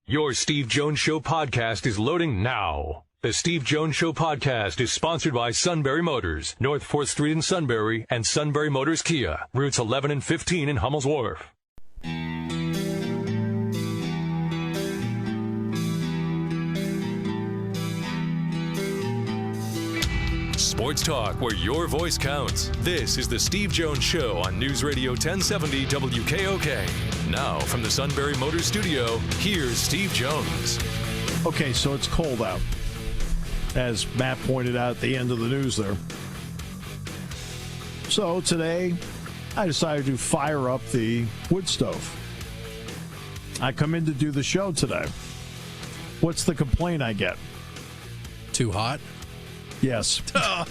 Your Steve Jones Show podcast is loading now. The Steve Jones Show podcast is sponsored by Sunbury Motors, North 4th Street in Sunbury, and Sunbury Motors Kia, routes 11 and 15 in Hummel's Wharf. Sports talk where your voice counts. This is the Steve Jones Show on Newsradio 1070 WKOK. Now from the Sunbury Motors Studio, here's Steve Jones. Okay, so it's cold out, as Matt pointed out at the end of the news there. So today, I decided to fire up the wood stove. I come in to do the show today. What's the complaint I get? Too hot? Yes. But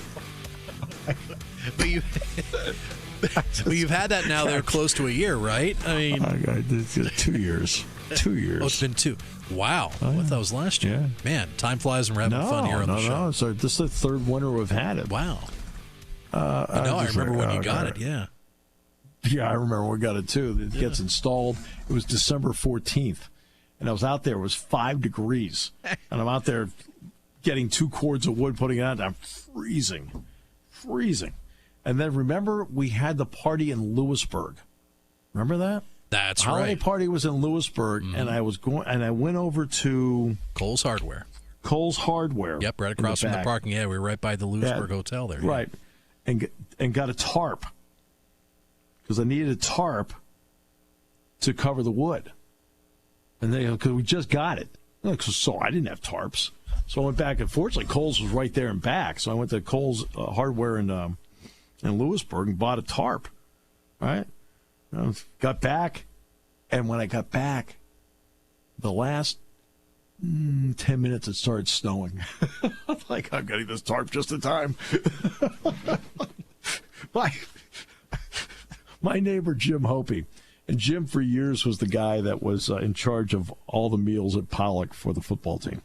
you've had that now there close to a year, right? I mean, 2 years. 2 years. Oh, it's been two. Wow. Oh, I thought that was last year. Yeah. Man, time flies and we're having fun here on the show. No, so this is the third winter we've had it. Wow. I remember when you got it, yeah. Yeah, I remember we got it too. It gets installed. It was December 14th, and I was out there. It was 5 degrees, and I'm out there getting 2 cords of wood, putting it out, and I'm freezing. And then remember, we had the party in Lewisburg. Remember that? That's the holiday right. party was in Lewisburg, and I went over to Kohl's Hardware. Yep, right across from the parking. Yeah, we were right by the Lewisburg Hotel there. Right, and got a tarp because I needed a tarp to cover the wood, and because we just got it, so I didn't have tarps. So I went back. Unfortunately, Kohl's was right there and back. So I went to Kohl's Hardware in Lewisburg and bought a tarp. Right? Got back. And when I got back, the last 10 minutes, it started snowing. I'm like, I'm getting this tarp just in time. My neighbor, Jim Hopi. And Jim, for years, was the guy that was in charge of all the meals at Pollock for the football team.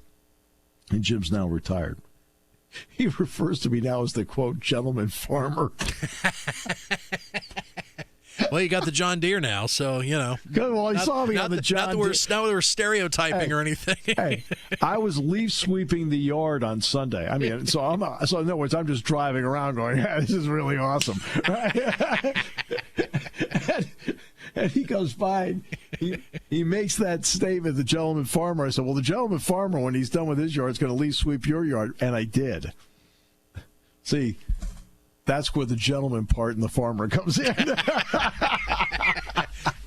And Jim's now retired. He refers to me now as the, quote, gentleman farmer. Well, you got the John Deere now, so, you know. Good. Well, he saw me on the John Deere. Not that we're stereotyping or anything. Hey, I was leaf sweeping the yard on Sunday. I mean, so in other words, I'm just driving around going, yeah, this is really awesome. And he goes by, he makes that statement, the gentleman farmer. I said, well, the gentleman farmer, when he's done with his yard, is going to leaf sweep your yard. And I did. See, that's where the gentleman part and the farmer comes in.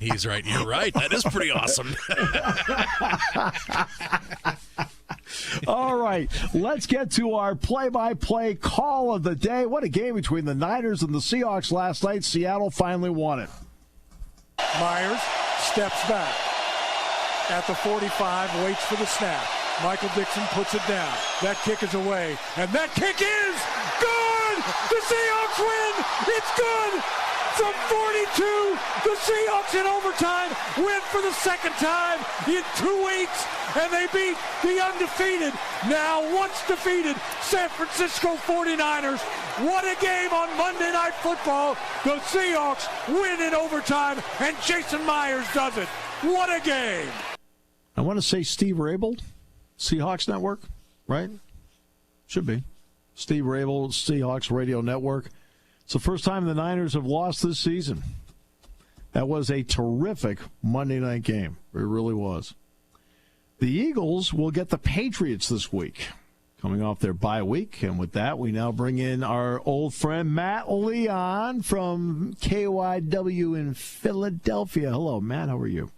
He's right. You're right. That is pretty awesome. All right, let's get to our play-by-play call of the day. What a game between the Niners and the Seahawks last night. Seattle finally won it. Myers steps back at the 45, waits for the snap. Michael Dixon puts it down. That kick is away, and that kick is good! The Seahawks win! It's good! From 42, the Seahawks in overtime win for the second time in 2 weeks, and they beat the undefeated, now once defeated, San Francisco 49ers. What a game on Monday Night Football. The Seahawks win in overtime, and Jason Myers does it. What a game. I want to say Steve Rabel, Seahawks Network, right? Should be. Steve Rabel, Seahawks Radio Network. It's the first time the Niners have lost this season. That was a terrific Monday night game. It really was. The Eagles will get the Patriots this week, coming off their bye week. And with that, we now bring in our old friend Matt Leon from KYW in Philadelphia. Hello, Matt. How are you?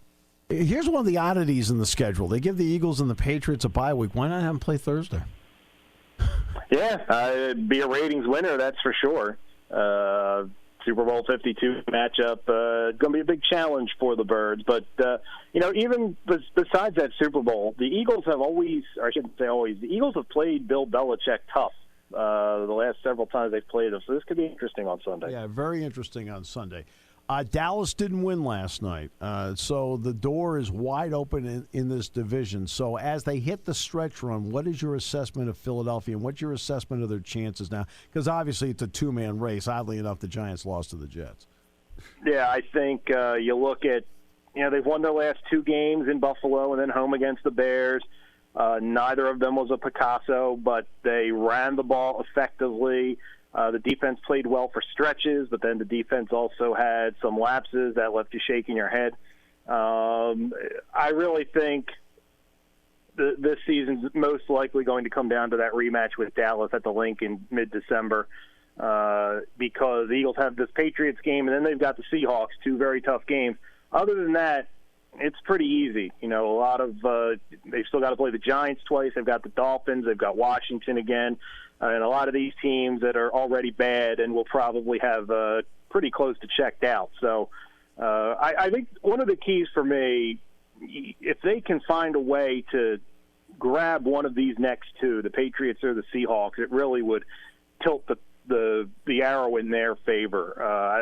Here's one of the oddities in the schedule. They give the Eagles and the Patriots a bye week. Why not have them play Thursday? Yeah, it'd be a ratings winner, that's for sure. Super Bowl 52 matchup, going to be a big challenge for the Birds. But, even besides that Super Bowl, the Eagles have always, or I shouldn't say always, the Eagles have played Bill Belichick tough the last several times they've played him. So this could be interesting on Sunday. Yeah, very interesting on Sunday. Dallas didn't win last night, so the door is wide open in this division. So as they hit the stretch run, what is your assessment of Philadelphia, and what's your assessment of their chances now? Because obviously it's a two-man race. Oddly enough, the Giants lost to the Jets. Yeah, I think you look at they've won their last 2 games in Buffalo and then home against the Bears. Neither of them was a Picasso, but they ran the ball effectively. The defense played well for stretches, but then the defense also had some lapses that left you shaking your head. I really think this season's most likely going to come down to that rematch with Dallas at the Link in mid-December, because the Eagles have this Patriots game, and then they've got the Seahawks, 2 very tough games. Other than that, it's pretty easy. They've still got to play the Giants twice. They've got the Dolphins. They've got Washington again. And a lot of these teams that are already bad and will probably have pretty close to checked out. So I think one of the keys for me, if they can find a way to grab one of these next 2, the Patriots or the Seahawks, it really would tilt the arrow in their favor.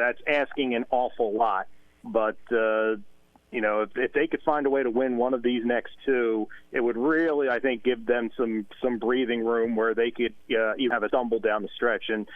That's asking an awful lot. But if they could find a way to win one of these next 2, it would really, I think, give them some breathing room where they could even have a stumble down the stretch and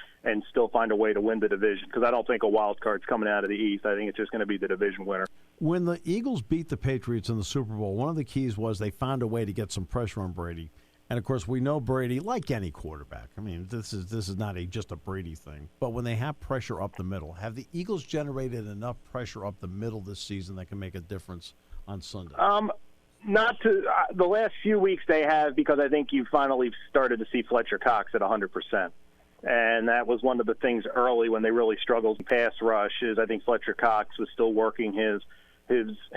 still find a way to win the division. Because I don't think a wild card's coming out of the East. I think it's just going to be the division winner. When the Eagles beat the Patriots in the Super Bowl, one of the keys was they found a way to get some pressure on Brady. And, of course, we know Brady, like any quarterback. I mean, this is not just a Brady thing. But when they have pressure up the middle, have the Eagles generated enough pressure up the middle this season that can make a difference on Sunday? Not to the last few weeks they have, because I think you finally started to see Fletcher Cox at 100%. And that was one of the things early when they really struggled in pass rush, is I think Fletcher Cox was still working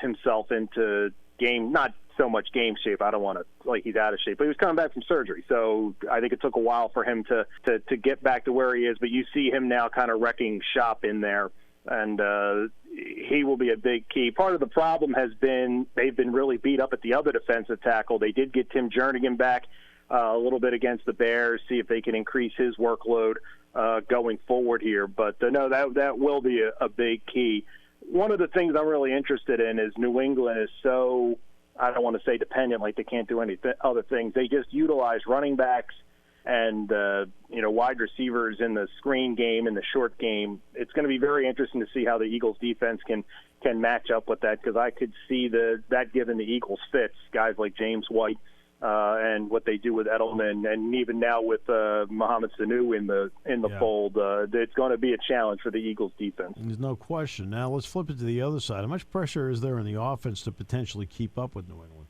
himself into game, not so much game shape. I don't want to like he's out of shape, but he was coming back from surgery. So I think it took a while for him to get back to where he is. But you see him now kind of wrecking shop in there, and he will be a big key. Part of the problem has been they've been really beat up at the other defensive tackle. They did get Tim Jernigan back a little bit against the Bears, see if they can increase his workload going forward here. But no, that will be a big key. One of the things I'm really interested in is New England is so, I don't want to say dependent, like they can't do any other things. They just utilize running backs and wide receivers in the screen game, in the short game. It's going to be very interesting to see how the Eagles defense can match up with that, because I could see that giving the Eagles fits, guys like James White and what they do with Edelman, and even now with Mohamed Sanu in the fold. It's going to be a challenge for the Eagles defense. There's no question. Now let's flip it to the other side. How much pressure is there in the offense to potentially keep up with New England?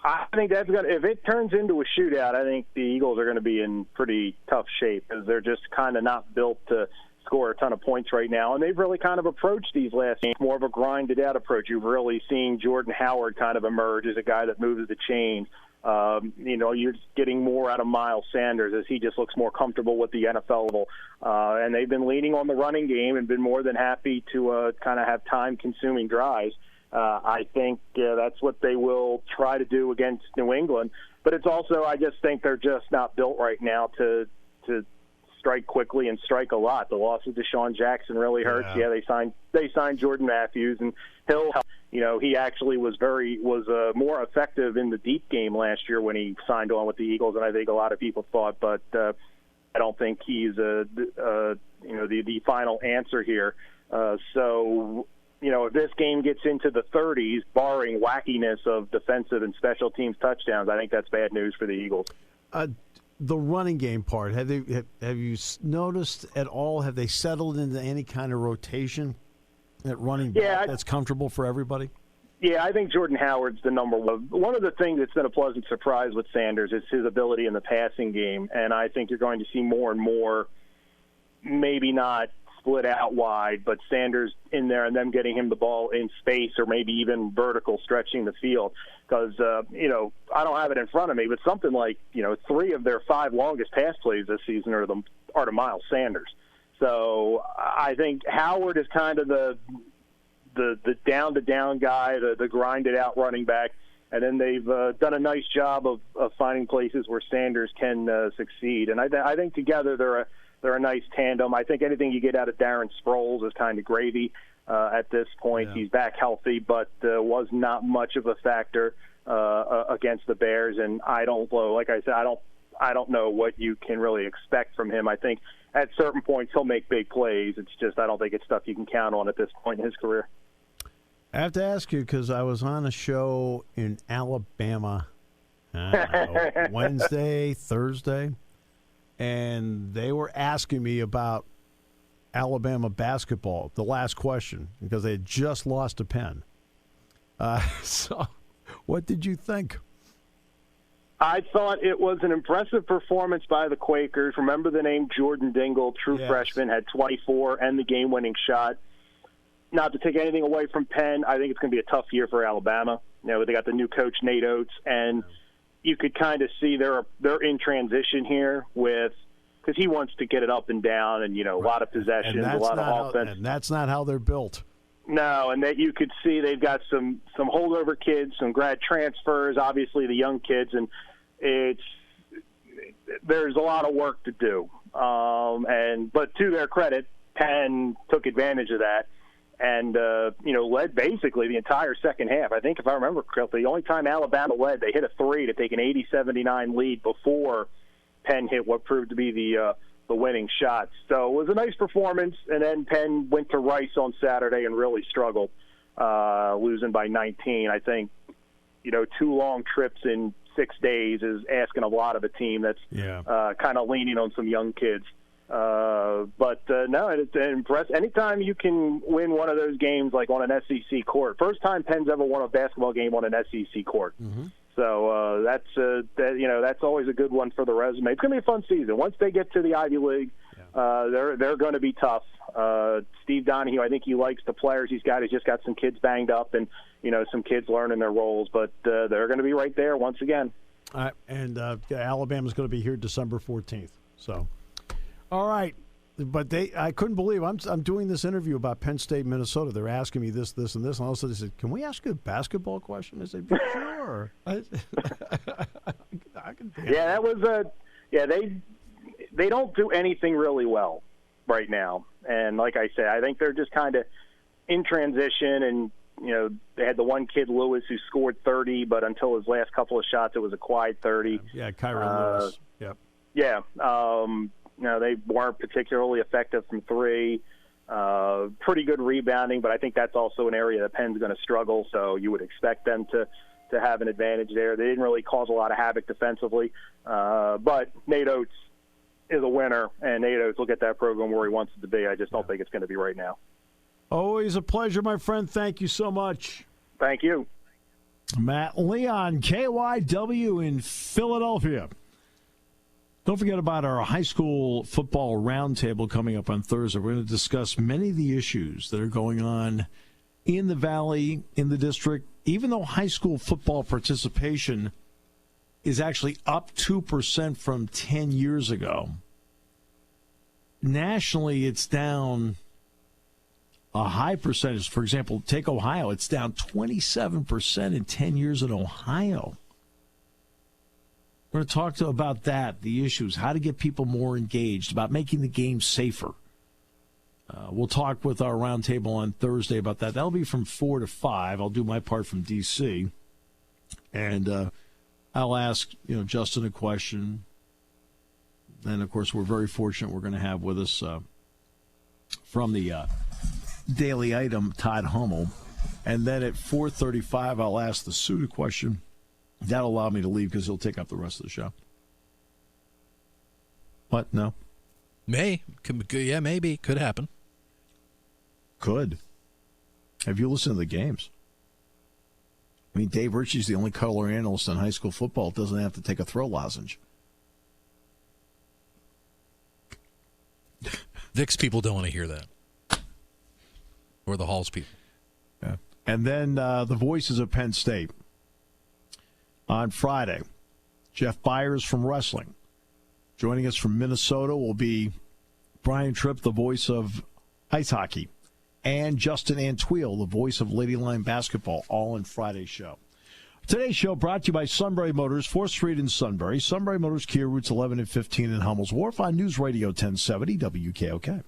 I think that's if it turns into a shootout, I think the Eagles are going to be in pretty tough shape, because they're just kind of not built to score a ton of points right now, and they've really kind of approached these last games more of a grinded-out approach. You've really seen Jordan Howard kind of emerge as a guy that moves the chain. You're getting more out of Miles Sanders as he just looks more comfortable with the NFL level. And they've been leaning on the running game and been more than happy to kind of have time-consuming drives. I think that's what they will try to do against New England. But it's also, I just think they're just not built right now to strike quickly and strike a lot. The loss of Deshaun Jackson really hurts. Yeah, they signed Jordan Matthews, and he actually was more effective in the deep game last year when he signed on with the Eagles, and I think a lot of people thought. But I don't think he's the final answer here. If this game gets into the 30s, barring wackiness of defensive and special teams touchdowns, I think that's bad news for the Eagles. The running game part, have you noticed at all? Have they settled into any kind of rotation at running back that's comfortable for everybody? Yeah, I think Jordan Howard's the number one. One of the things that's been a pleasant surprise with Sanders is his ability in the passing game, and I think you're going to see more and more, maybe not split out wide, but Sanders in there and them getting him the ball in space or maybe even vertical, stretching the field. Because, I don't have it in front of me, but something like, 3 of their 5 longest pass plays this season are to Miles Sanders. So I think Howard is kind of the down-to-down guy, the grinded-out running back. And then they've done a nice job of finding places where Sanders can succeed. And I think together they're a nice tandem. I think anything you get out of Darren Sproles is kind of gravy at this point. Yeah. He's back healthy, but was not much of a factor against the Bears. And like I said, I don't know what you can really expect from him. I think at certain points he'll make big plays. It's just I don't think it's stuff you can count on at this point in his career. I have to ask you because I was on a show in Alabama Wednesday, Thursday, and they were asking me about Alabama basketball, the last question, because they had just lost to Penn. So what did you think? I thought it was an impressive performance by the Quakers. Remember the name Jordan Dingle, true freshman, had 24 and the game-winning shot. Not to take anything away from Penn, I think it's going to be a tough year for Alabama. They got the new coach, Nate Oates, and you could kind of see they're in transition here because he wants to get it up and down and, a lot of possessions, a lot of offense. And that's not how they're built. No, and that you could see they've got some holdover kids, some grad transfers, obviously the young kids, and there's a lot of work to do. But to their credit, Penn took advantage of that. And, led basically the entire second half. I think if I remember correctly, the only time Alabama led, they hit a three to take an 80-79 lead before Penn hit what proved to be the winning shot. So it was a nice performance, and then Penn went to Rice on Saturday and really struggled, losing by 19. I think, 2 long trips in 6 days is asking a lot of a team that's kind of leaning on some young kids. No, it's impressive. Anytime you can win one of those games, like on an SEC court, first time Penn's ever won a basketball game on an SEC court. Mm-hmm. So that's always a good one for the resume. It's going to be a fun season. Once they get to the Ivy League, they're going to be tough. Steve Donahue, I think he likes the players he's got. He's just got some kids banged up and some kids learning their roles, but they're going to be right there once again. And Alabama's going to be here December 14th. So. All right, but I couldn't believe I'm doing this interview about Penn State, Minnesota. They're asking me this, and this, and all of a sudden they said, "Can we ask you a basketball question?" I said, "Sure." I can. That was they don't do anything really well right now, and like I said, I think they're just kind of in transition, and they had the one kid Lewis who scored 30, but until his last couple of shots, it was a quiet 30. Yeah, Kyron Lewis. Yep. Yeah. They weren't particularly effective from three. Pretty good rebounding, but I think that's also an area that Penn's going to struggle, so you would expect them to have an advantage there. They didn't really cause a lot of havoc defensively, but Nate Oates is a winner, and Nate Oates will get that program where he wants it to be. I just don't think it's going to be right now. Always a pleasure, my friend. Thank you so much. Thank you. Matt Leon, KYW in Philadelphia. Don't forget about our high school football roundtable coming up on Thursday. We're going to discuss many of the issues that are going on in the Valley, in the district. Even though high school football participation is actually up 2% from 10 years ago, nationally it's down a high percentage. For example, take Ohio. It's down 27% in 10 years in Ohio. We're going to talk about that, the issues, how to get people more engaged, about making the game safer. We'll talk with our roundtable on Thursday about that. That'll be from 4 to 5. I'll do my part from D.C. And I'll ask Justin a question. And, of course, we're very fortunate we're going to have with us from the Daily Item, Todd Hummel. And then at 4:35, I'll ask the Suda question. That'll allow me to leave because he'll take up the rest of the show. What? No? Maybe. Could happen. Could. Have you listened to the games? I mean, Dave Ritchie's the only color analyst in high school football that doesn't have to take a throw lozenge. Vic's people don't want to hear that. Or the Halls people. Yeah. And then the voices of Penn State. On Friday, Jeff Byers from wrestling. Joining us from Minnesota will be Brian Tripp, the voice of ice hockey, and Justin Antwiel, the voice of Lady Line basketball, all in Friday's show. Today's show brought to you by Sunbury Motors, 4th Street in Sunbury. Sunbury Motors, Kia, routes 11 and 15 in Hummel's Wharf on Newsradio 1070 WKOK.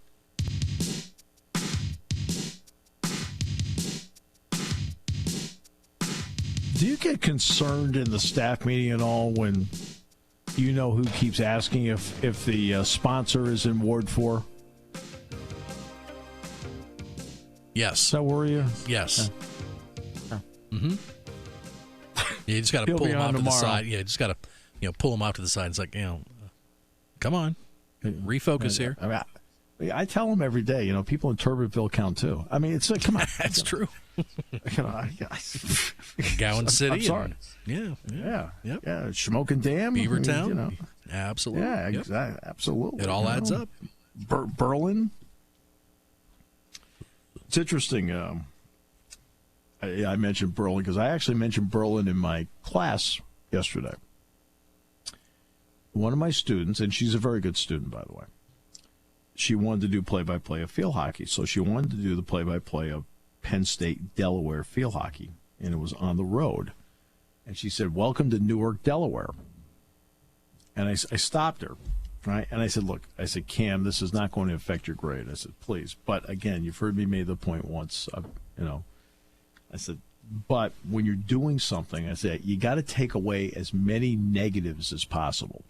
Do you get concerned in the staff meeting at all when You know who keeps asking if the sponsor is in Ward 4? Yes. Is that where you? Yes. Yeah. You just got to pull him out to the tomorrow. side. Yeah, just got to pull him out to the side. It's like, come on, refocus here. I mean, I tell them every day, people in Turbotville count too. I mean, it's like, come on. That's true. Gowan City. I'm sorry. Yeah. Yeah. Smoking Dam. Beavertown. Absolutely. Yeah, Yep. exactly. Absolutely. It all adds up. Berlin. It's interesting. I mentioned Berlin because I actually mentioned Berlin in my class yesterday. One of my students, and she's a very good student, by the way, she wanted to do play-by-play of field hockey. So she wanted to do the play-by-play of Penn State, Delaware field hockey, and it was on the road. And she said, "Welcome to Newark, Delaware." And I stopped her, right? And I said, "Look," I said, "Cam, this is not going to affect your grade." I said, "Please." But again, you've heard me make the point once, I said, but when you're doing something, I said, you got to take away as many negatives as possible.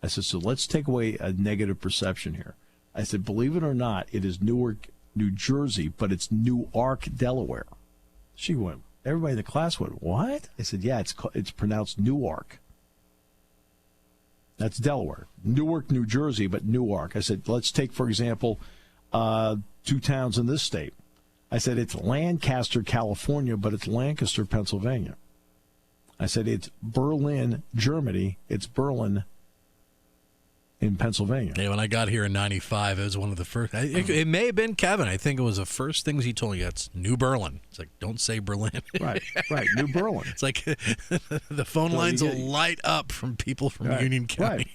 I said, so let's take away a negative perception here. I said, believe it or not, it is Newark, New Jersey, but it's Newark, Delaware. She went, everybody in the class went, what? I said, yeah, it's pronounced Newark. That's Delaware. Newark, New Jersey, but Newark. I said, let's take, for example, 2 towns in this state. I said, it's Lancaster, California, but it's Lancaster, Pennsylvania. I said, it's Berlin, Germany. It's Berlin in Pennsylvania. Yeah, when I got here in 95, it was one of the first. It may have been Kevin. I think it was the first things he told me. That's New Berlin. It's like, don't say Berlin. Right, New Berlin. It's like the phone lines will light up from people from Union County.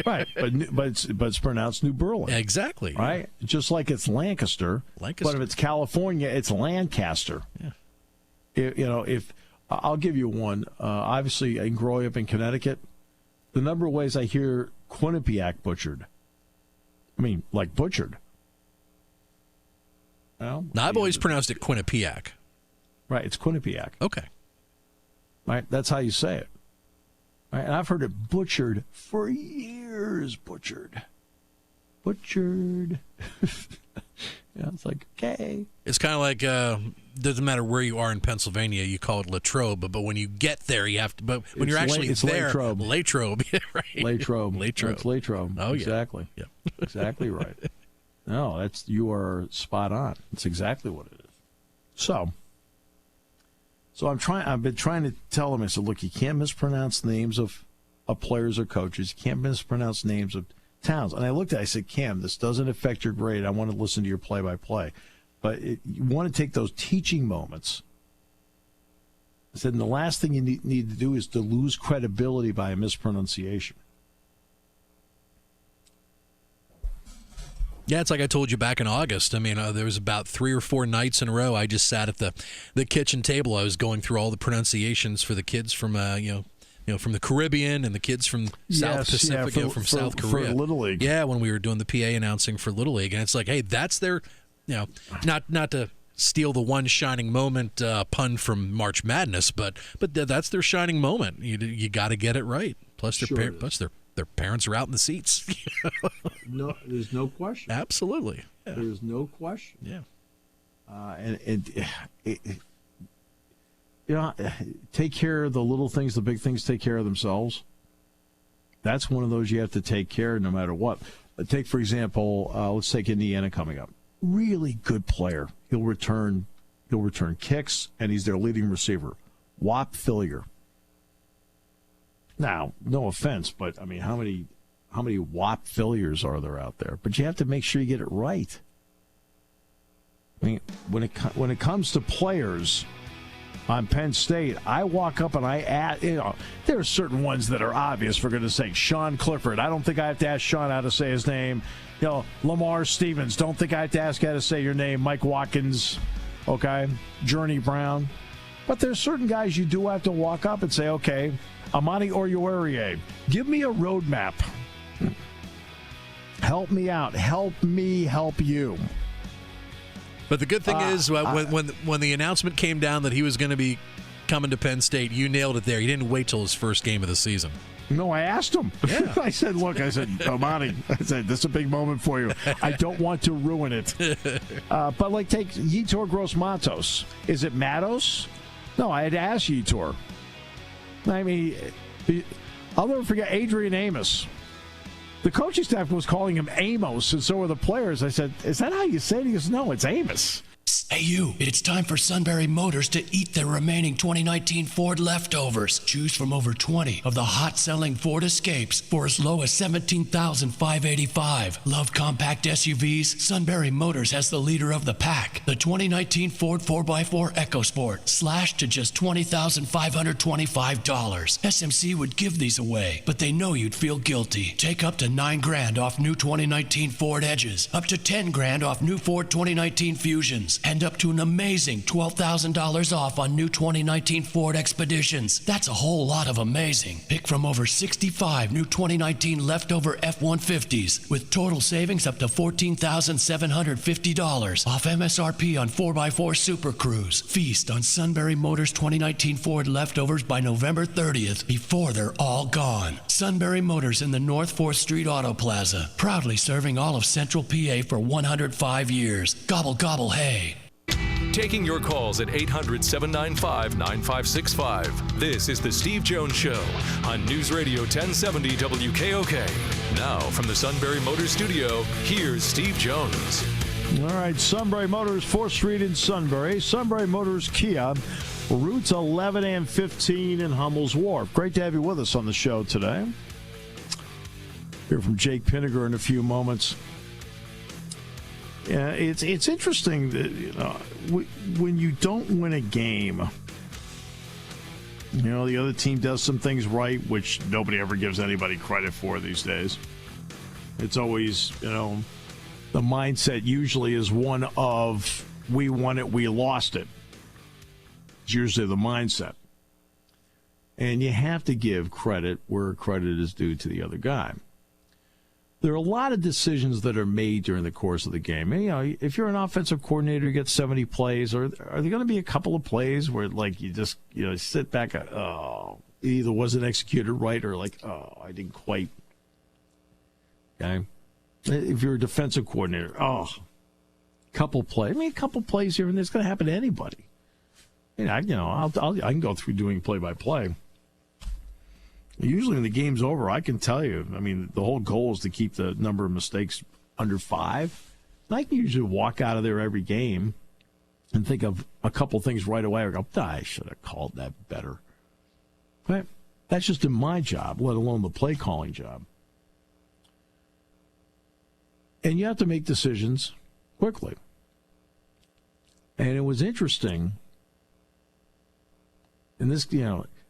Right. But it's pronounced New Berlin. Exactly. Right? Just like it's Lancaster. But if it's California, it's Lancaster. Yeah. If I'll give you one. Obviously, in growing up in Connecticut, the number of ways I hear Quinnipiac butchered. I mean, like butchered. Well, now, I've always pronounced it Quinnipiac. Right, it's Quinnipiac. Okay. Right, that's how you say it. Right, and I've heard it butchered for years. Butchered. Yeah, it's like, okay. It's kind of like, doesn't matter where you are in Pennsylvania, you call it Latrobe, but when you get there, you have to, but when you're actually there, Latrobe. Right? Latrobe. Latrobe. It's Latrobe. Oh, exactly. Yeah. Exactly right. No, you are spot on. It's exactly what it is. So I've been trying to tell them, I said, look, you can't mispronounce names of players or coaches. You can't mispronounce names of towns. And I looked at it, I said, Cam, this doesn't affect your grade. I want to listen to your play-by-play. But you want to take those teaching moments. I said, and the last thing you need to do is to lose credibility by a mispronunciation. Yeah, it's like I told you back in August. I mean, there was about 3 or 4 nights in a row I just sat at the kitchen table. I was going through all the pronunciations for the kids from from the Caribbean and the kids from South Pacific, from South Korea. For Little League. Yeah, when we were doing the PA announcing for Little League. And it's like, hey, that's their, not to steal the one shining moment pun from March Madness, but that's their shining moment. You got to get it right. Plus, their parents are out in the seats. No, there's no question. Absolutely. Yeah. There's no question. Yeah. Take care of the little things. The big things take care of themselves. That's one of those you have to take care of no matter what. Take, for example, let's take Indiana coming up. Really good player. He'll return kicks, and he's their leading receiver. Whop Fillier. Now, no offense, but I mean, how many Whop Filliers are there out there? But you have to make sure you get it right. I mean, when it comes to players on Penn State, I walk up and I ask, there are certain ones that are obvious. For goodness sake, Sean Clifford. I don't think I have to ask Sean how to say his name. Lamar Stevens. Don't think I have to ask how to say your name. Mike Watkins. Okay, Journey Brown. But there's certain guys you do have to walk up and say, okay, Amani Oruwariye, give me a roadmap. Help me out. Help me help you. But the good thing is, when the announcement came down that he was going to be coming to Penn State. You nailed it there. You didn't wait till his first game of the season. No, I asked him. Yeah. I said, look, Amani, this is a big moment for you. I don't want to ruin it. But, like, take Yetur Gross-Matos. Is it Matos? No, I had to ask Yetur. I mean, I'll never forget Adrian Amos. The coaching staff was calling him Amos, and so were the players. I said, is that how you say it? He goes, no, it's Amos. Hey, you. It's time for Sunbury Motors to eat their remaining 2019 Ford leftovers. Choose from over 20 of the hot-selling Ford Escapes for as low as $17,585. Love compact SUVs? Sunbury Motors has the leader of the pack. The 2019 Ford 4x4 EcoSport, slashed to just $20,525. SMC would give these away, but they know you'd feel guilty. Take up to $9,000 off new 2019 Ford Edges, up to $10,000 off new Ford 2019 Fusions, and up to an amazing $12,000 off on new 2019 Ford Expeditions. That's a whole lot of amazing. Pick from over 65 new 2019 leftover F-150s with total savings up to $14,750 off MSRP on 4x4 Super Cruise. Feast on Sunbury Motors 2019 Ford leftovers by November 30th before they're all gone. Sunbury Motors in the North 4th Street Auto Plaza, proudly serving all of Central PA for 105 years. Gobble, gobble, hay. Taking your calls at 800-795-9565. This is the Steve Jones Show on News Radio 1070 WKOK. Now from the Sunbury Motors Studio, here's Steve Jones. All right, Sunbury Motors, 4th Street in Sunbury. Sunbury Motors Kia, routes 11 and 15 in Hummel's Wharf. Great to have you with us on the show today. Hear from Jake Pinegar in a few moments. Yeah, it's interesting that, when you don't win a game, the other team does some things right, which nobody ever gives anybody credit for these days. It's always, the mindset usually is one of, we won it, we lost it. It's usually the mindset. And you have to give credit where credit is due to the other guy. There are a lot of decisions that are made during the course of the game. If you're an offensive coordinator, you get 70 plays, or are there going to be a couple of plays where, like, you just, sit back, it either wasn't executed right or I didn't quite. Okay? If you're a defensive coordinator, couple plays. A couple plays here and there. It's going to happen to anybody. I can go through doing play-by-play. Usually when the game's over, I can tell you, the whole goal is to keep the number of mistakes under 5. And I can usually walk out of there every game and think of a couple things right away. I go, I should have called that better. But that's just in my job, let alone the play calling job. And you have to make decisions quickly. And it was interesting. And this,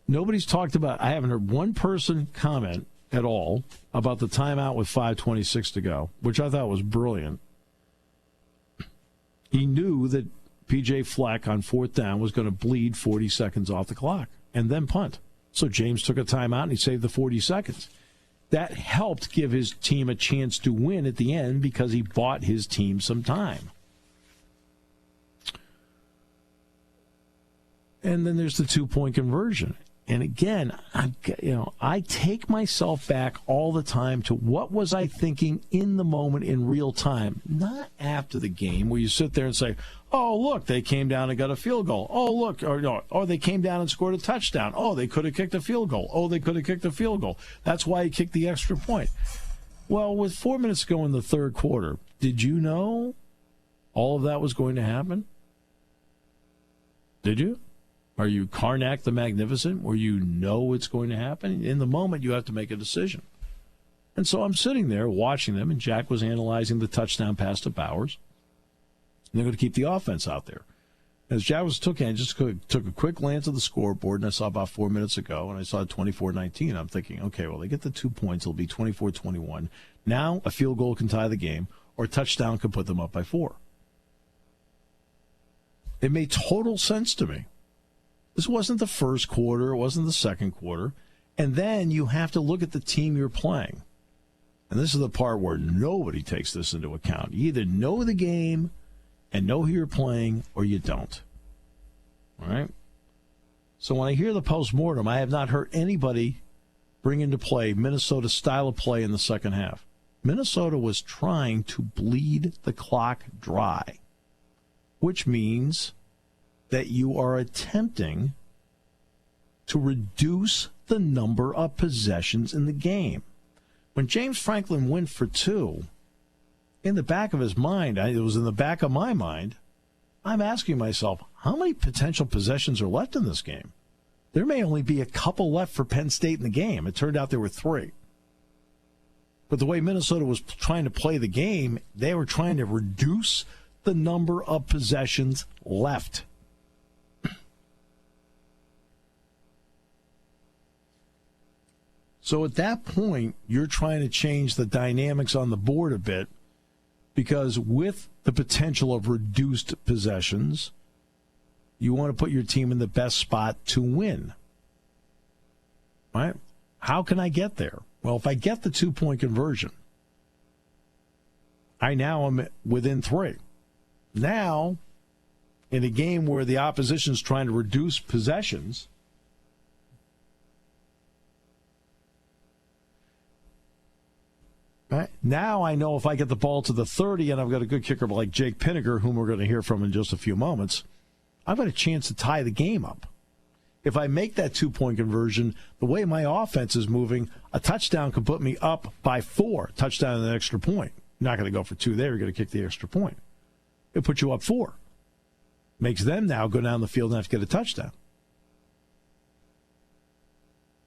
nobody's talked about, I haven't heard one person comment at all about the timeout with 5:26 to go, which I thought was brilliant. He knew that P.J. Fleck on 4th down was going to bleed 40 seconds off the clock and then punt. So James took a timeout and he saved the 40 seconds. That helped give his team a chance to win at the end because he bought his team some time. And then there's the 2-point conversion. And again, I take myself back all the time to what was I thinking in the moment in real time, not after the game where you sit there and say, oh, look, they came down and got a field goal. Oh, look, they came down and scored a touchdown. Oh, they could have kicked a field goal. Oh, they could have kicked a field goal. That's why he kicked the extra point. Well, with 4 minutes to go in the third quarter, did you know all of that was going to happen? Did you? Are you Karnak the Magnificent, where you know it's going to happen? In the moment, you have to make a decision. And so I'm sitting there watching them, and Jack was analyzing the touchdown pass to Bowers. And they're going to keep the offense out there. As Jack was took a quick glance at the scoreboard, and I saw about 4 minutes ago, and I saw 24-19. I'm thinking, okay, well, they get the 2 points. It'll be 24-21. Now a field goal can tie the game, or a touchdown can put them up by 4. It made total sense to me. This wasn't the first quarter. It wasn't the second quarter. And then you have to look at the team you're playing. And this is the part where nobody takes this into account. You either know the game and know who you're playing, or you don't. All right? So when I hear the postmortem, I have not heard anybody bring into play Minnesota's style of play in the second half. Minnesota was trying to bleed the clock dry, which means that you are attempting to reduce the number of possessions in the game. When James Franklin went for 2, in the back of his mind, it was in the back of my mind, I'm asking myself, how many potential possessions are left in this game? There may only be a couple left for Penn State in the game. It turned out there were 3. But the way Minnesota was trying to play the game, they were trying to reduce the number of possessions left. So at that point, you're trying to change the dynamics on the board a bit, because with the potential of reduced possessions, you want to put your team in the best spot to win. Right? How can I get there? Well, if I get the 2-point conversion, I now am within 3. Now, in a game where the opposition is trying to reduce possessions, right, now I know if I get the ball to the 30 and I've got a good kicker like Jake Pinegar, whom we're going to hear from in just a few moments, I've got a chance to tie the game up. If I make that 2-point conversion, the way my offense is moving, a touchdown can put me up by 4. Touchdown and an extra point. You're not going to go for 2 there. You're going to kick the extra point. It puts you up 4. Makes them now go down the field and have to get a touchdown.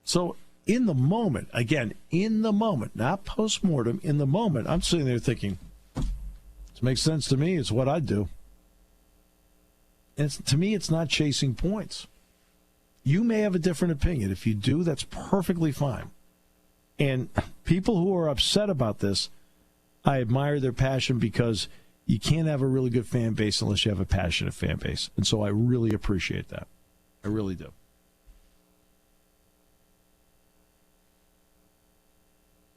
So in the moment, again, in the moment, not post-mortem, in the moment, I'm sitting there thinking, this makes sense to me. It's what I'd do. And to me, it's not chasing points. You may have a different opinion. If you do, that's perfectly fine. And people who are upset about this, I admire their passion, because you can't have a really good fan base unless you have a passionate fan base. And so I really appreciate that. I really do.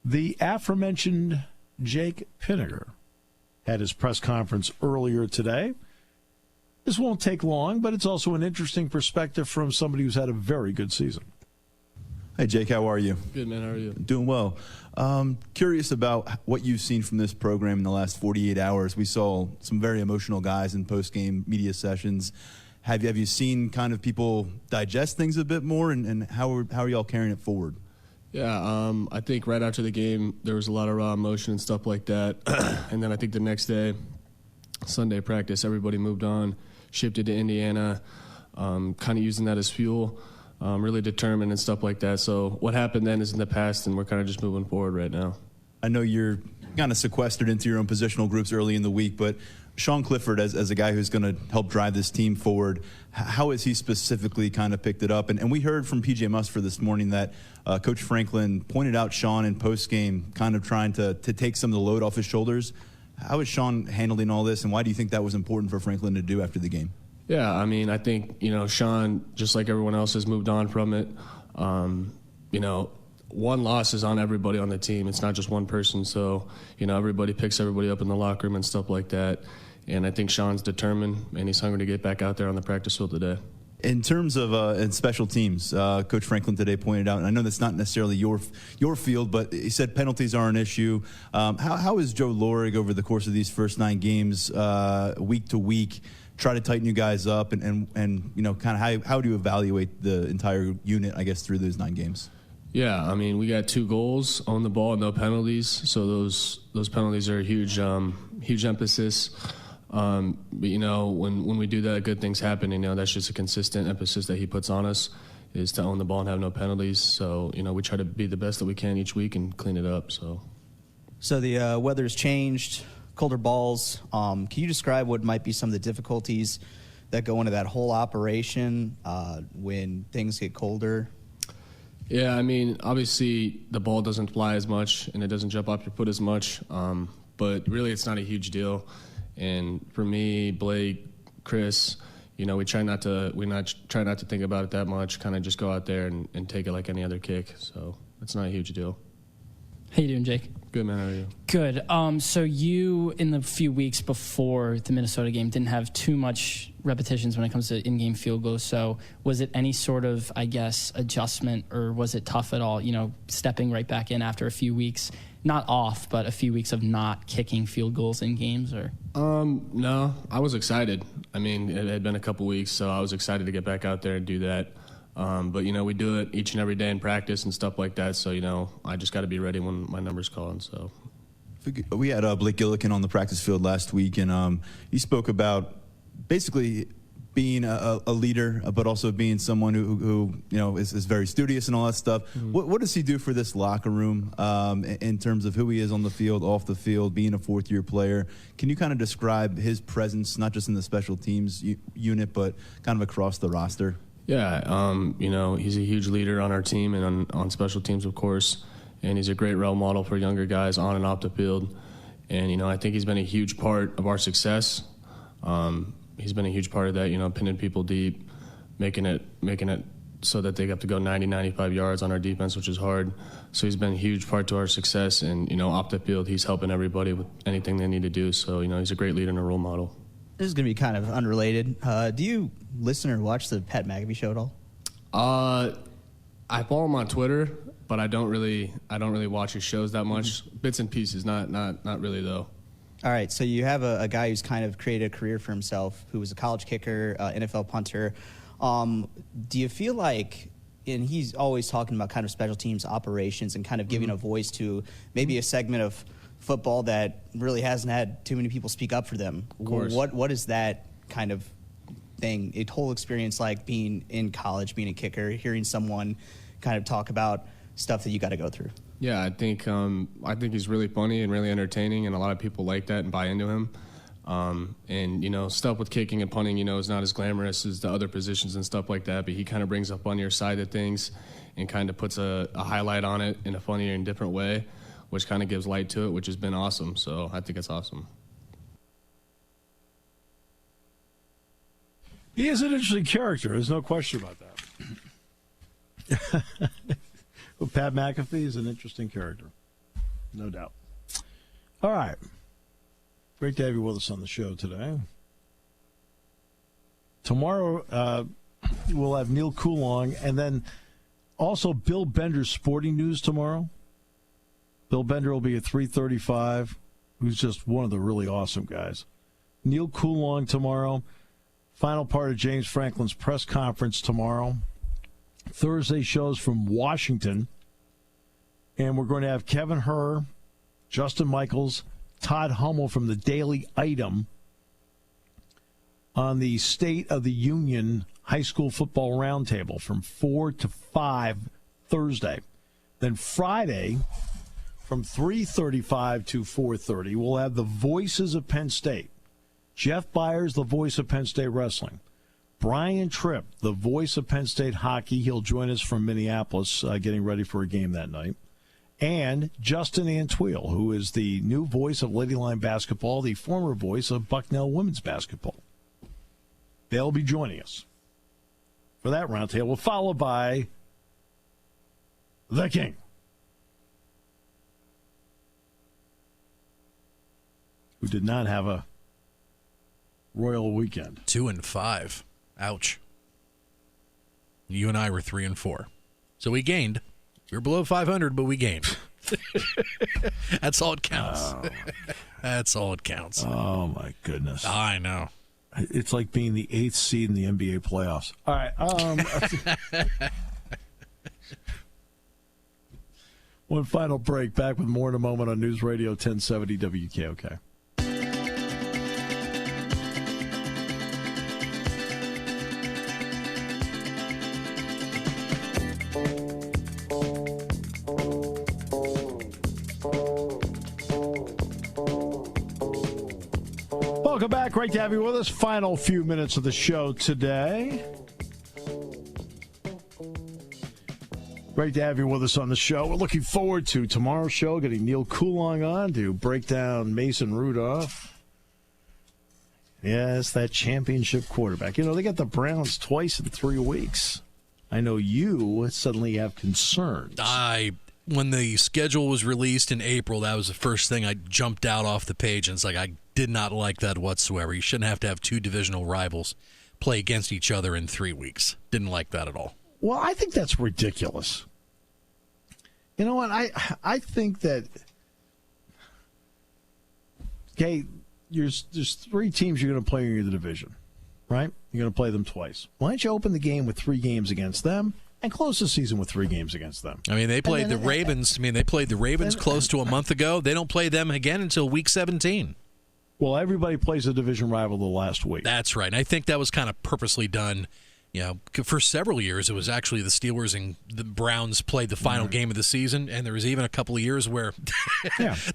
The aforementioned Jake Pinegar had his press conference earlier today. This won't take long, but it's also an interesting perspective from somebody who's had a very good season. Hey, Jake, how are you? Good, man. How are you? Doing well. Curious about what you've seen from this program in the last 48 hours. We saw some very emotional guys in post-game media sessions. Have you seen kind of people digest things a bit more, and how are y'all carrying it forward? Yeah, I think right after the game, there was a lot of raw emotion and stuff like that. And then I think the next day, Sunday practice, everybody moved on, shifted to Indiana, kind of using that as fuel, really determined and stuff like that. So what happened then is in the past, and we're kind of just moving forward right now. I know you're kind of sequestered into your own positional groups early in the week, but Sean Clifford, as a guy who's going to help drive this team forward, how has he specifically kind of picked it up? And we heard from P.J. Musfer this morning that Coach Franklin pointed out Sean in postgame kind of trying to take some of the load off his shoulders. How is Sean handling all this, and why do you think that was important for Franklin to do after the game? Yeah, I mean, I think, Sean, just like everyone else, has moved on from it. One loss is on everybody on the team. It's not just one person. So, everybody picks everybody up in the locker room and stuff like that. And I think Sean's determined, and he's hungry to get back out there on the practice field today. In terms of in special teams, Coach Franklin today pointed out, and I know that's not necessarily your field, but he said penalties are an issue. How is Joe Lorig over the course of these first 9 games, week to week, try to tighten you guys up, and kind of how do you evaluate the entire unit, I guess, through those 9 games? Yeah, I mean, we got 2 goals, own the ball, no penalties. So those penalties are a huge emphasis. But when we do that, good things happen. That's just a consistent emphasis that he puts on us, is to own the ball and have no penalties. So we try to be the best that we can each week and clean it up. So the weather's changed, colder balls. Can you describe what might be some of the difficulties that go into that whole operation when things get colder? Yeah, I mean, obviously the ball doesn't fly as much and it doesn't jump off your foot as much, but really it's not a huge deal. And for me, Blake, Chris, we try not to think about it that much. Kind of just go out there and take it like any other kick. So it's not a huge deal. How you doing, Jake? Good, man. How are you? Good. So you, in the few weeks before the Minnesota game, didn't have too much repetitions when it comes to in-game field goals. So was it any sort of, I guess, adjustment, or was it tough at all, stepping right back in after a few weeks, not off, but a few weeks of not kicking field goals in games? Or No, I was excited. I mean, it had been a couple weeks, so I was excited to get back out there and do that. But, we do it each and every day in practice and stuff like that. So, I just got to be ready when my number's called. So we had Blake Gillikin on the practice field last week, and he spoke about basically being a leader, but also being someone who is very studious and all that stuff. Mm-hmm. What does he do for this locker room in terms of who he is on the field, off the field, being a fourth-year player? Can you kind of describe his presence, not just in the special teams unit, but kind of across the roster? Yeah, he's a huge leader on our team and on special teams, of course, and he's a great role model for younger guys on and off the field. And, I think he's been a huge part of our success. He's been a huge part of that, pinning people deep, making it so that they have to go 90, 95 yards on our defense, which is hard. So he's been a huge part to our success. And, off the field, he's helping everybody with anything they need to do. So, he's a great leader and a role model. This is going to be kind of unrelated. Do you listen or watch the Pat McAfee show at all? I follow him on Twitter, but I don't really watch his shows that much. Bits and pieces, not really though. All right, so you have a guy who's kind of created a career for himself, who was a college kicker, NFL punter. Do you feel like, and he's always talking about kind of special teams operations and kind of giving a voice to maybe a segment of football that really hasn't had too many people speak up for them? Of course. What is that kind of thing, a whole experience like being in college, being a kicker, hearing someone kind of talk about stuff that you got to go through? Yeah, I think he's really funny and really entertaining, and a lot of people like that and buy into him. And stuff with kicking and punting, is not as glamorous as the other positions and stuff like that, but he kind of brings up on your side of things and kind of puts a highlight on it in a funnier and different way, which kind of gives light to it, which has been awesome. So I think it's awesome. He is an interesting character. There's no question about that. Well, Pat McAfee is an interesting character. No doubt. All right. Great to have you with us on the show today. Tomorrow, we'll have Neil Coulong, and then also Bill Bender's Sporting News tomorrow. Bill Bender will be at 3:35, who's just one of the really awesome guys. Neil Coulong tomorrow. Final part of James Franklin's press conference tomorrow. Thursday shows from Washington. And we're going to have Kevin Herr, Justin Michaels, Todd Hummel from the Daily Item on the State of the Union High School Football Roundtable from 4 to 5 Thursday. Then Friday, from 3:35 to 4:30, we'll have the Voices of Penn State. Jeff Byers, the voice of Penn State Wrestling. Brian Tripp, the voice of Penn State Hockey. He'll join us from Minneapolis, getting ready for a game that night. And Justin Antwiel, who is the new voice of Lady Line Basketball, the former voice of Bucknell Women's Basketball. They'll be joining us for that roundtable, followed by the King. Who did not have a royal weekend. 2-5. Ouch. You and I were 3-4. So we gained. We were below 500, but we gained. That's all it counts. Oh. That's all it counts. Oh, my goodness. I know. It's like being the 8th seed in the NBA playoffs. All right. One final break. Back with more in a moment on News Radio 1070 WKOK. Welcome back. Great to have you with us. Final few minutes of the show today. Great to have you with us on the show. We're looking forward to tomorrow's show, getting Neil Coulong on to break down Mason Rudolph. Yes, that championship quarterback. You know, they got the Browns twice in 3 weeks. I know you suddenly have concerns. when the schedule was released in April, that was the first thing I jumped out off the page, and it's like I did not like that whatsoever. You shouldn't have to have two divisional rivals play against each other in 3 weeks. Didn't like that at all. Well, I think that's ridiculous. You know what? I think that, okay, there's 3 teams you're going to play in the division, right? You're going to play them twice. Why don't you open the game with 3 games against them and close the season with 3 games against them? I mean, they played the Ravens. They played the Ravens close to a month ago. They don't play them again until week 17. Well, everybody plays a division rival the last week. That's right. And I think that was kind of purposely done. For several years, it was actually the Steelers and the Browns played the final game of the season, and there was even a couple of years where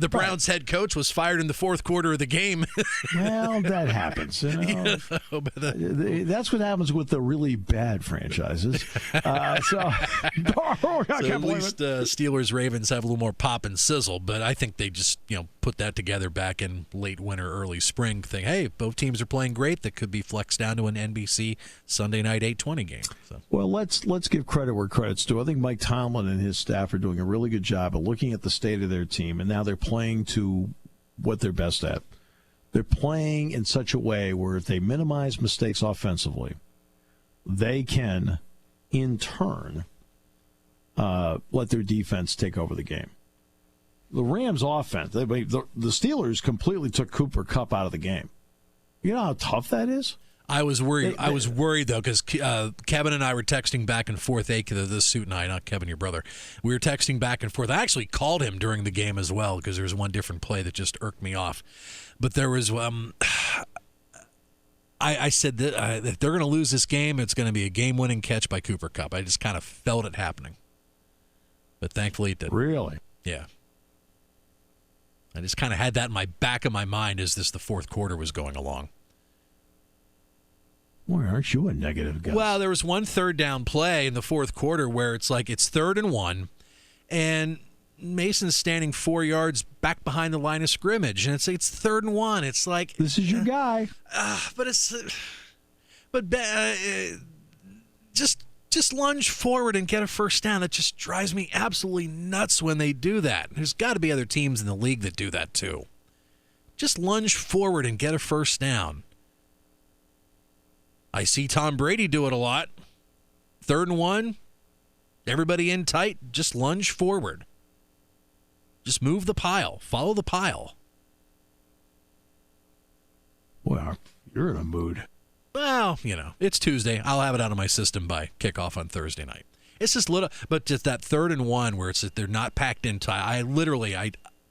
the Browns head coach was fired in the 4th quarter of the game. Well, that happens. That's what happens with the really bad franchises. At least Steelers Ravens have a little more pop and sizzle, but I think they just put that together back in late winter, early spring. Think, hey, both teams are playing great. That could be flexed down to an NBC Sunday night 8:20 game. So. Well, let's give credit where credit's due. I think Mike Tomlin and his staff are doing a really good job of looking at the state of their team, and now they're playing to what they're best at. They're playing in such a way where if they minimize mistakes offensively, they can, in turn, let their defense take over the game. The Rams' offense, the Steelers completely took Cooper Kupp out of the game. You know how tough that is? I was worried. I was worried though because Kevin and I were texting back and forth. The suit and I, not Kevin, your brother. We were texting back and forth. I actually called him during the game as well because there was one different play that just irked me off. But there was, I said that if they're going to lose this game, it's going to be a game-winning catch by Cooper Kupp. I just kind of felt it happening, but thankfully it didn't. Really? Yeah. I just kind of had that in my back of my mind as the 4th quarter was going along. Boy, aren't you a negative guy? Well, there was one 3rd down play in the 4th quarter where it's like it's 3rd and 1, and Mason's standing 4 yards back behind the line of scrimmage, and it's 3rd and 1. It's like this is your guy, just lunge forward and get a first down. That just drives me absolutely nuts when they do that. There's got to be other teams in the league that do that too. Just lunge forward and get a first down. I see Tom Brady do it a lot. 3rd and 1, everybody in tight, just lunge forward. Just move the pile, follow the pile. Well, you're in a mood. Well, it's Tuesday. I'll have it out of my system by kickoff on Thursday night. It's just little, but just that 3rd and 1 where they're not packed in tight.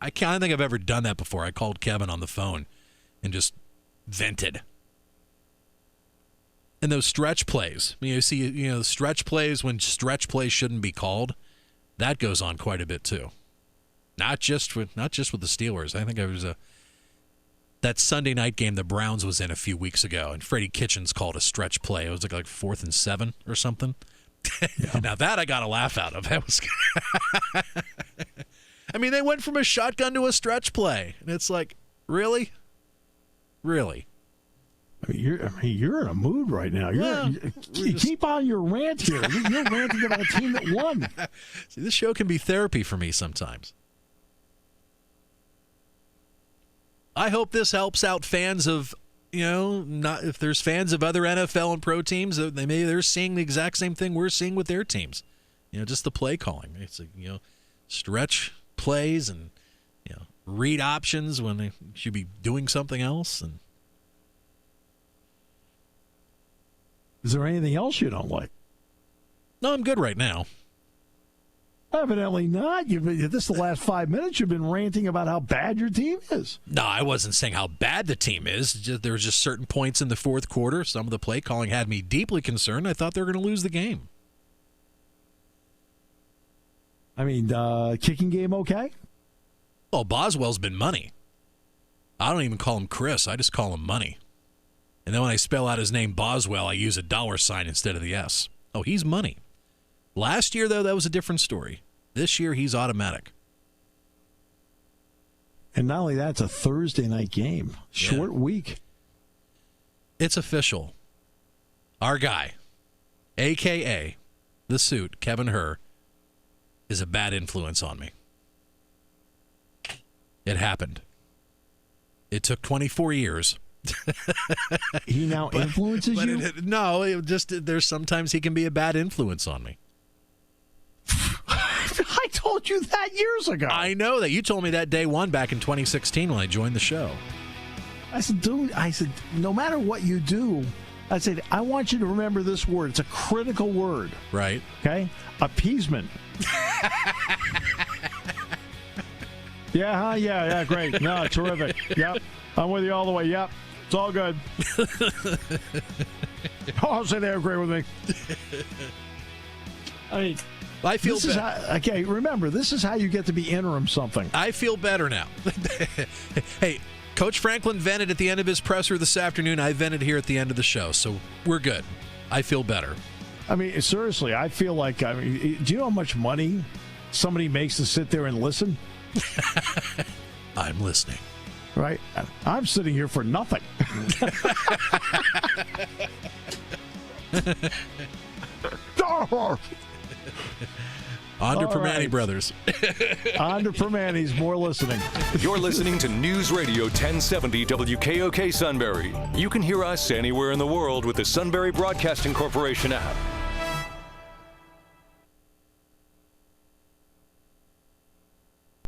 I can't think I've ever done that before. I called Kevin on the phone and just vented. And those stretch plays, you see, stretch plays when stretch plays shouldn't be called. That goes on quite a bit too. Not just with the Steelers. I think it was that Sunday night game the Browns was in a few weeks ago, and Freddie Kitchens called a stretch play. It was like 4th and 7 or something. Yeah. Now that I got a laugh out of. That was. I mean, they went from a shotgun to a stretch play, and it's like, really. I mean, you're in a mood right now. Keep on your rant here. You're ranting about a team that won. See, this show can be therapy for me sometimes. I hope this helps out fans of, not if there's fans of other NFL and pro teams, they're seeing the exact same thing we're seeing with their teams. Just the play calling. It's stretch plays and read options when they should be doing something else. And is there anything else you don't like? No, I'm good right now. Evidently not. This the last 5 minutes you've been ranting about how bad your team is. No, I wasn't saying how bad the team is. There were just certain points in the 4th quarter. Some of the play calling had me deeply concerned. I thought they were going to lose the game. I mean, kicking game okay? Oh, Boswell's been money. I don't even call him Chris. I just call him Money. And then when I spell out his name Boswell, I use a $sign instead of the S. Oh, he's money. Last year, though, that was a different story. This year, he's automatic. And not only that, it's a Thursday night game. Short week. It's official. Our guy, a.k.a. the suit, Kevin Herr, is a bad influence on me. It happened. It took 24 years. He now influences you? There's sometimes he can be a bad influence on me. I told you that years ago. I know that. You told me that day one back in 2016 when I joined the show. I said, dude, no matter what you do, I said, I want you to remember this word. It's a critical word. Right. Okay? Appeasement. Yeah, great. No, terrific. Yep. I'm with you all the way. Yep. It's all good. I'll say they agree with me. I feel better. Remember, this is how you get to be interim something. I feel better now. Hey, Coach Franklin vented at the end of his presser this afternoon. I vented here at the end of the show, so we're good. I feel better. I mean, seriously, I feel like, do you know how much money somebody makes to sit there and listen? I'm listening. Right? I'm sitting here for nothing. On to Permane Brothers. On to Permane's. More listening. You're listening to News Radio 1070 WKOK Sunbury. You can hear us anywhere in the world with the Sunbury Broadcasting Corporation app.